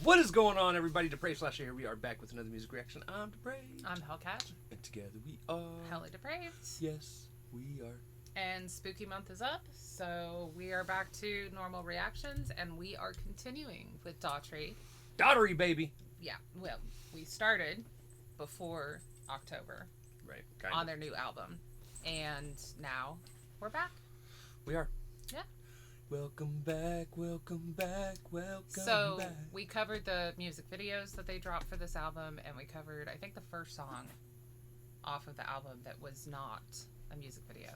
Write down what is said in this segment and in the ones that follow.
What is going on, everybody? Depraved / here we are back with another music reaction. I'm Depraved. I'm Hellcat. And together we are HellaDepraved. Yes, we are. And spooky month is up, so we are back to normal reactions, and we are continuing with Daughtry. Daughtry, baby. Yeah, well, we started before October. Right. On their new album. And now we're back. We are. Yeah. Welcome back, welcome back, welcome back. So we covered the music videos that they dropped for this album, and we covered, I think, the first song off of the album that was not a music video.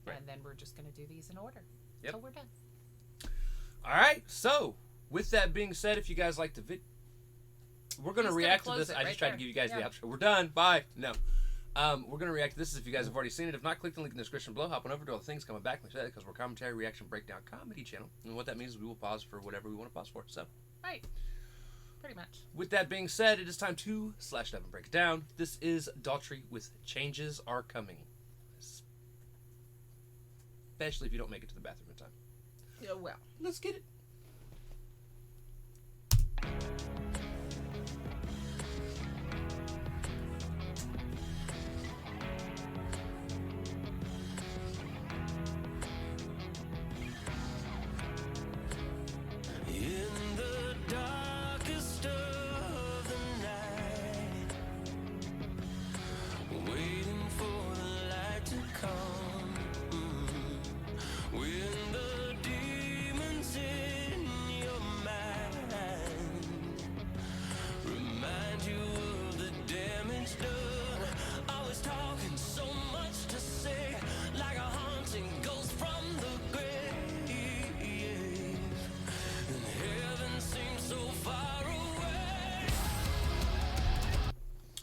Right. And then we're just going to do these in order. Yep. So we're done. All right. So with that being said, if you guys like the video, we're going to react to this. I just tried to give you guys the outro. We're done. Bye. No. We're going to react to this if you guys have already seen it. If not, click the link in the description below. Hop on over to all the things coming back because we're a commentary, reaction, breakdown, comedy channel. And what that means is we will pause for whatever we want to pause for. So, right. Pretty much. With that being said, it is time to /dive and break it down. This is Daughtry with Changes Are Coming. Especially if you don't make it to the bathroom in time. Yeah, well. Let's get it.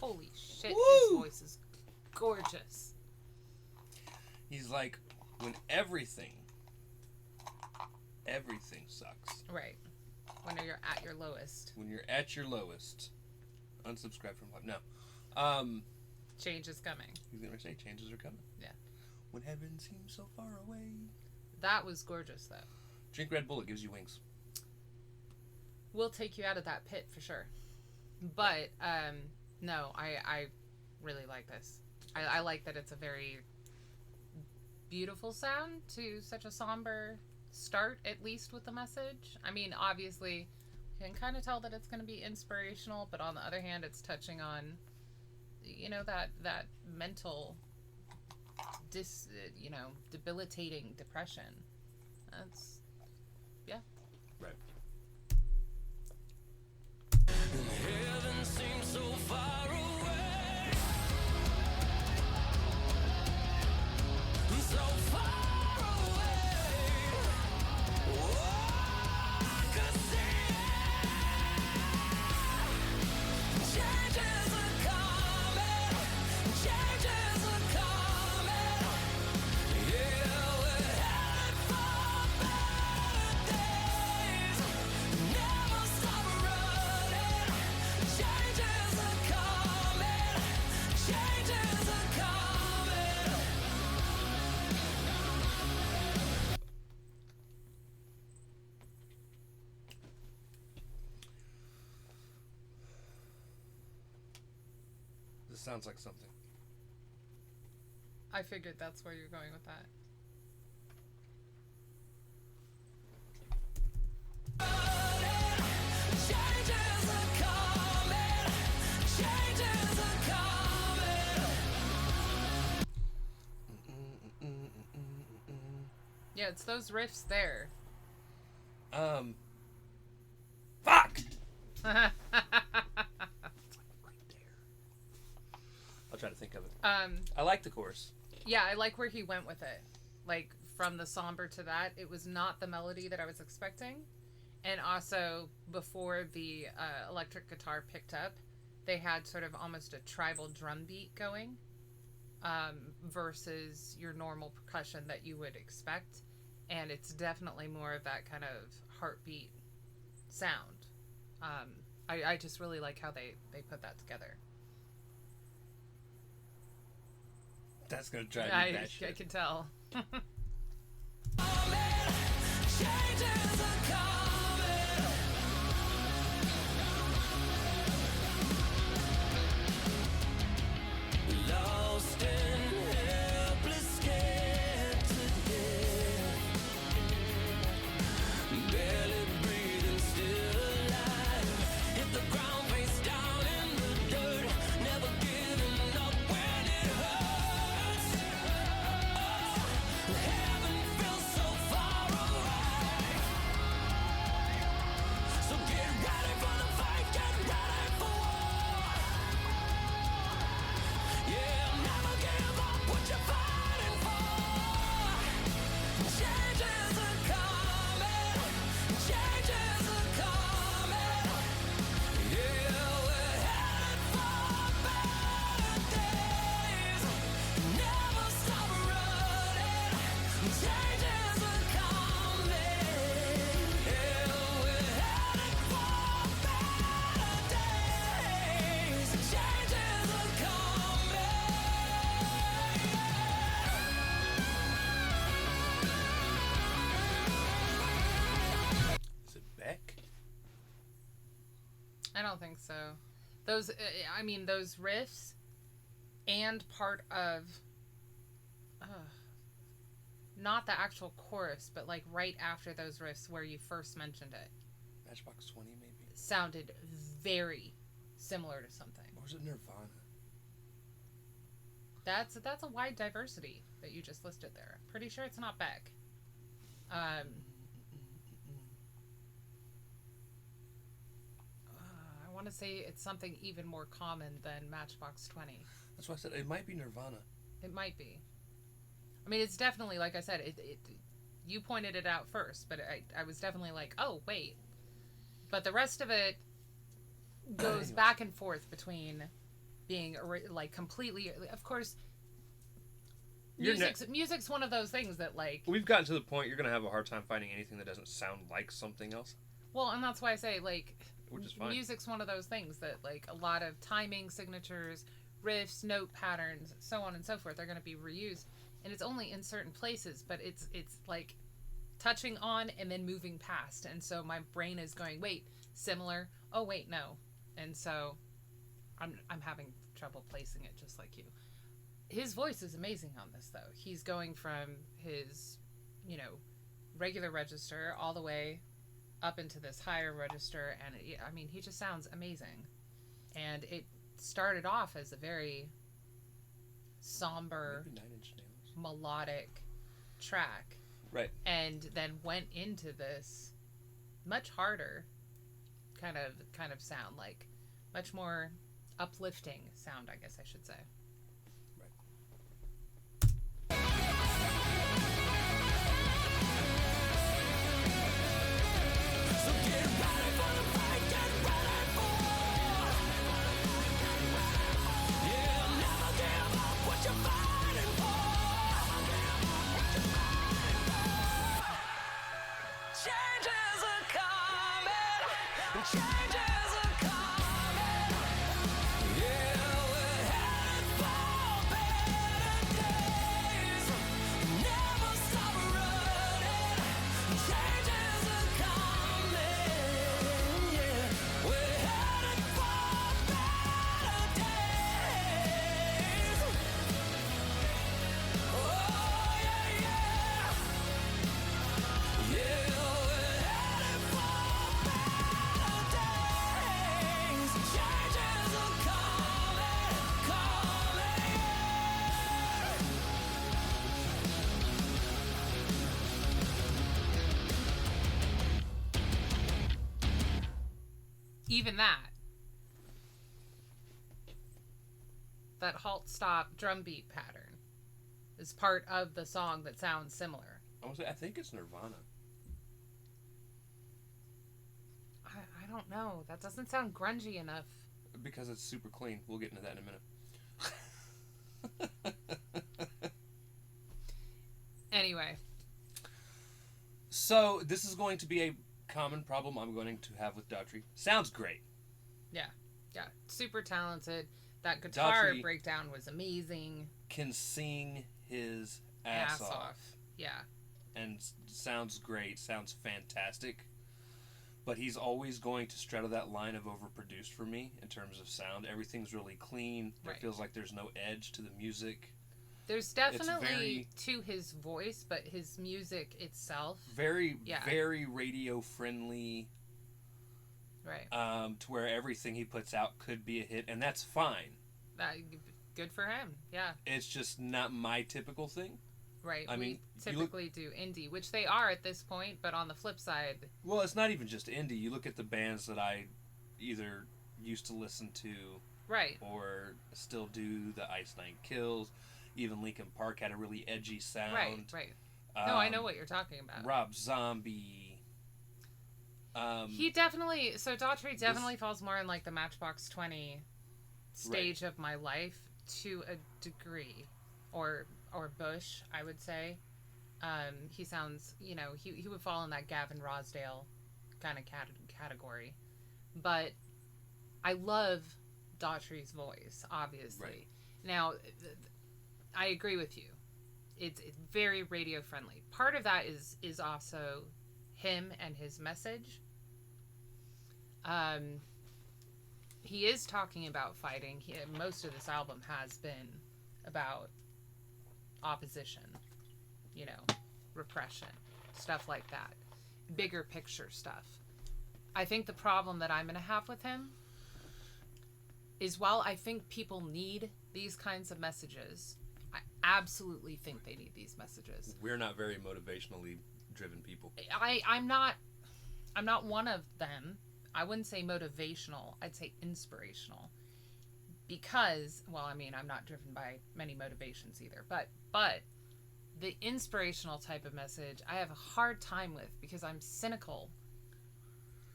Holy shit, Woo! His voice is gorgeous. He's like, when everything sucks. Right. When you're at your lowest. When you're at your lowest. Unsubscribe from live. No. Change is coming. He's going to say changes are coming. Yeah. When heaven seems so far away. That was gorgeous, though. Drink Red Bull, it gives you wings. We'll take you out of that pit for sure. But, no, I really like this. I like that it's a very beautiful sound to such a somber start, at least with the message. I mean, obviously, you can kind of tell that it's going to be inspirational, but on the other hand, it's touching on, you know, that mental, debilitating depression. That's, yeah. Right. Heaven seems so far away, so far away. Oh, I could see it. Changes are coming, changes are coming. Yeah, we're headed for better days. Never stop running. Changes are coming. Changes are coming. This sounds like something. I figured that's where you're going with that. Changes are coming. Changes are coming. Yeah, it's those riffs there. Fuck! Right there. I'll try to think of it. I like the chorus. Yeah, I like where he went with it. Like, from the somber to that, it was not the melody that I was expecting. And also, before the electric guitar picked up, they had sort of almost a tribal drum beat going, versus your normal percussion that you would expect. And it's definitely more of that kind of heartbeat sound. I just really like how they put that together. That's gonna drive me I batshit. can tell. Changes are coming. Lost and helpless, scared to death. Barely breathing, still alive. Hit the ground, face down in the dirt. Never giving up when it hurts. Oh, heaven feels so far away. So get ready for the fight, get ready for war. Yeah, never give up what you're fighting for. Changes are coming. Changes are coming. Yeah, we're headed for better days. Never stop running. Changes are coming. Yeah, we're headed for better days. Changes are coming. Is it Beck? I don't think so. Those, I mean, those riffs and part of, not the actual chorus, but like right after those riffs where you first mentioned it, Matchbox 20, maybe? sounded very similar to something. Or is it Nirvana? That's a wide diversity that you just listed there. Pretty sure it's not Beck. I want to say it's something even more common than Matchbox 20. That's why I said it might be Nirvana. It might be. I mean, it's definitely, like I said, you pointed it out first, but I was definitely like, oh, wait. But the rest of it goes Anyways. back and forth between being, like, completely... Of course, music's one of those things that, like... We've gotten to the point you're going to have a hard time finding anything that doesn't sound like something else. Well, and that's why I say, like, Which is fine. music's one of those things that, like, a lot of timing signatures, riffs, note patterns, so on and so forth are going to be reused. And it's only in certain places, but it's like touching on and then moving past. And so my brain is going, wait, similar. Oh, wait, no. And so I'm having trouble placing it just like you. His voice is amazing on this, though. He's going from his, regular register all the way up into this higher register. And, he just sounds amazing. And it started off as a very somber... Maybe 9 Inch Nails. melodic track, Right. and then went into this much harder kind of sound, like much more uplifting sound, I guess I should say. So get ready for the fight, get ready for war. Yeah, never give up what you're fighting for. Changes are coming. Changes are coming. Yeah, we're headed for better days. Never stop running. Changes are coming. Yeah, we're headed for better days. Oh yeah, yeah. Yeah, we're headed for better days. Changes are coming, coming. Even that halt stop drum beat pattern is part of the song that sounds similar. I think it's Nirvana. I don't know. That doesn't sound grungy enough. Because it's super clean. We'll get into that in a minute. Anyway, So, this is going to be a common problem I'm going to have with Daughtry. Sounds great. yeah, super talented. That guitar Daughtry- breakdown was amazing. can sing his ass off. Yeah. And sounds great, sounds fantastic. But he's always going to straddle that line of overproduced for me in terms of sound. Everything's really clean. It feels like there's no edge to the music. There's definitely to his voice, but his music itself. Very radio friendly. Right. To where everything he puts out could be a hit, and that's fine. Good for him. Yeah. It's just not my typical thing. Right. We typically do indie, which they are at this point, but on the flip side... Well, it's not even just indie. You look at the bands that I either used to listen to... Right. Or still do, the Ice Nine Kills. Even Linkin Park had a really edgy sound. Right. No, I know what you're talking about. Rob Zombie. He definitely... So Daughtry definitely falls more in like the Matchbox 20 stage of my life to a degree. Or Bush, I would say. He sounds, he would fall in that Gavin Rossdale kind of category. But I love Daughtry's voice, obviously. Right. Now, I agree with you. It's very radio friendly. Part of that is also him and his message. He is talking about fighting. Most of this album has been about opposition, repression, stuff like that, bigger picture stuff. I think the problem that I'm going to have with him is, while I think people need these kinds of messages, I absolutely think they need these messages. We're not very motivationally driven people. I'm not one of them. I wouldn't say motivational. I'd say inspirational. Because, I'm not driven by many motivations either, but the inspirational type of message I have a hard time with, because I'm cynical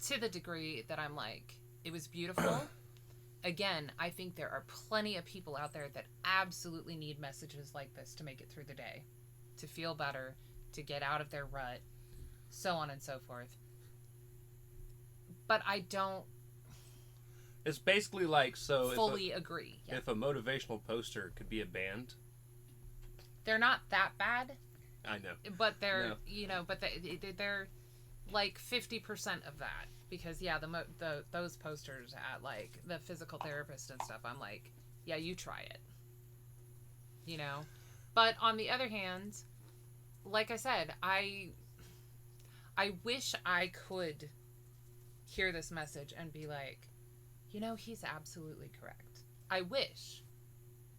to the degree that I'm like, it was beautiful. Again, I think there are plenty of people out there that absolutely need messages like this to make it through the day, to feel better, to get out of their rut, so on and so forth. But I don't... It's basically like, fully agree. Yeah. If a motivational poster could be a band, they're not that bad. I know, but they're they're like 50% of that, because those posters at like the physical therapist and stuff, I'm like, yeah, you try it, But on the other hand, like I said, I wish I could hear this message and be like, he's absolutely correct. I wish.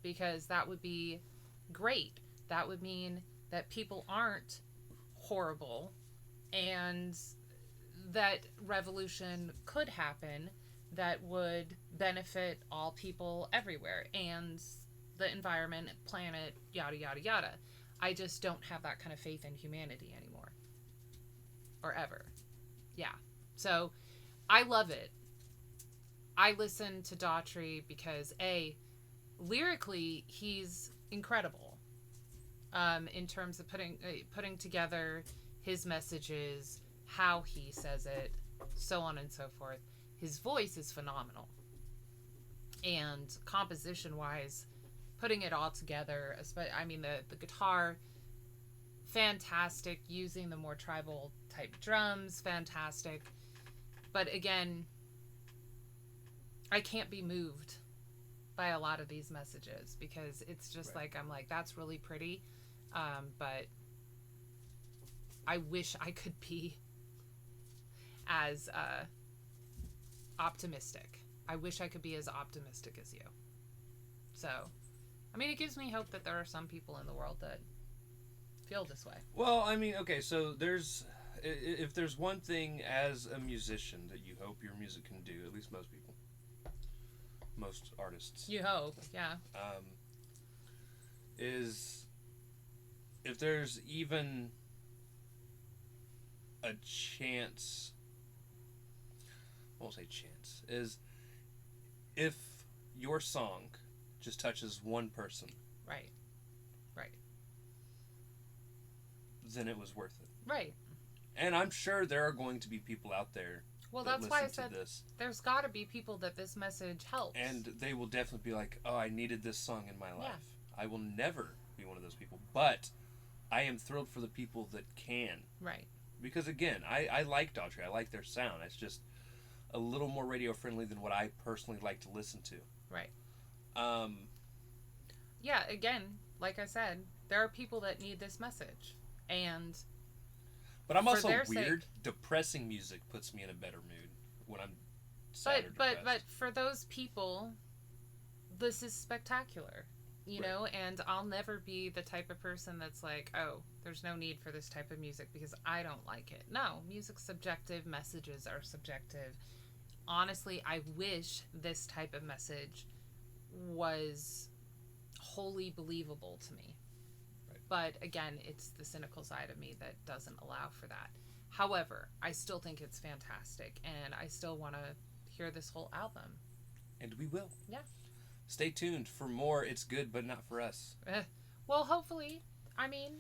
Because that would be great. That would mean that people aren't horrible and that revolution could happen that would benefit all people everywhere and the environment, planet, yada, yada, yada. I just don't have that kind of faith in humanity anymore. Or ever. Yeah. So, I love it. I listen to Daughtry because, lyrically, he's incredible. In terms of putting together his messages, how he says it, so on and so forth. His voice is phenomenal. And composition-wise, putting it all together, the guitar, fantastic. Using the more tribal type drums, fantastic. But again, I can't be moved by a lot of these messages, because it's just I'm like, that's really pretty. But I wish I could be as optimistic. I wish I could be as optimistic as you. So, it gives me hope that there are some people in the world that feel this way. Well, okay, so if there's one thing as a musician that you hope your music can do, at least most people, most artists. You hope, yeah. Is if there's even a chance, I won't say chance, is if your song just touches one person. Right. Then it was worth it. Right. And I'm sure there are going to be people out there that's why I said there's got to be people that this message helps. And they will definitely be like, oh, I needed this song in my life. I will never be one of those people. But I am thrilled for the people that can. Right. Because, again, I like Daughtry. I like their sound. It's just a little more radio-friendly than what I personally like to listen to. Right. Um, yeah, again, like I said, there are people that need this message. And but I'm also weird. Sake, depressing music puts me in a better mood when I'm sad or depressed. But for those people, this is spectacular. You know, and I'll never be the type of person that's like, oh, there's no need for this type of music because I don't like it. No, music's subjective, messages are subjective. Honestly, I wish this type of message was wholly believable to me. Right. But again, it's the cynical side of me that doesn't allow for that. However, I still think it's fantastic, and I still want to hear this whole album. And we will. Yeah. Stay tuned for more. It's good, but not for us. Well, hopefully. I mean,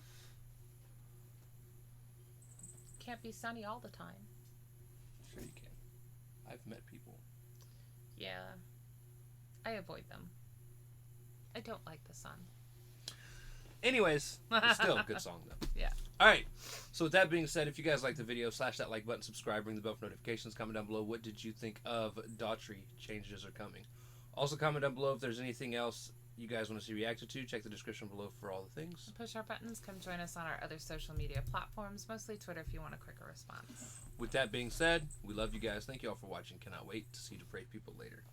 can't be sunny all the time. Sure you can. I've met people. Yeah. I avoid them. I don't like the sun. Anyways, it's still a good song, though. Yeah. All right. So with that being said, if you guys like the video, slash that like button, subscribe, ring the bell for notifications, comment down below. What did you think of Daughtry? Changes are coming. Also, comment down below if there's anything else you guys want to see reacted to. Check the description below for all the things. Push our buttons. Come join us on our other social media platforms, mostly Twitter if you want a quicker response. With that being said, we love you guys. Thank you all for watching. Cannot wait to see Depraved people later.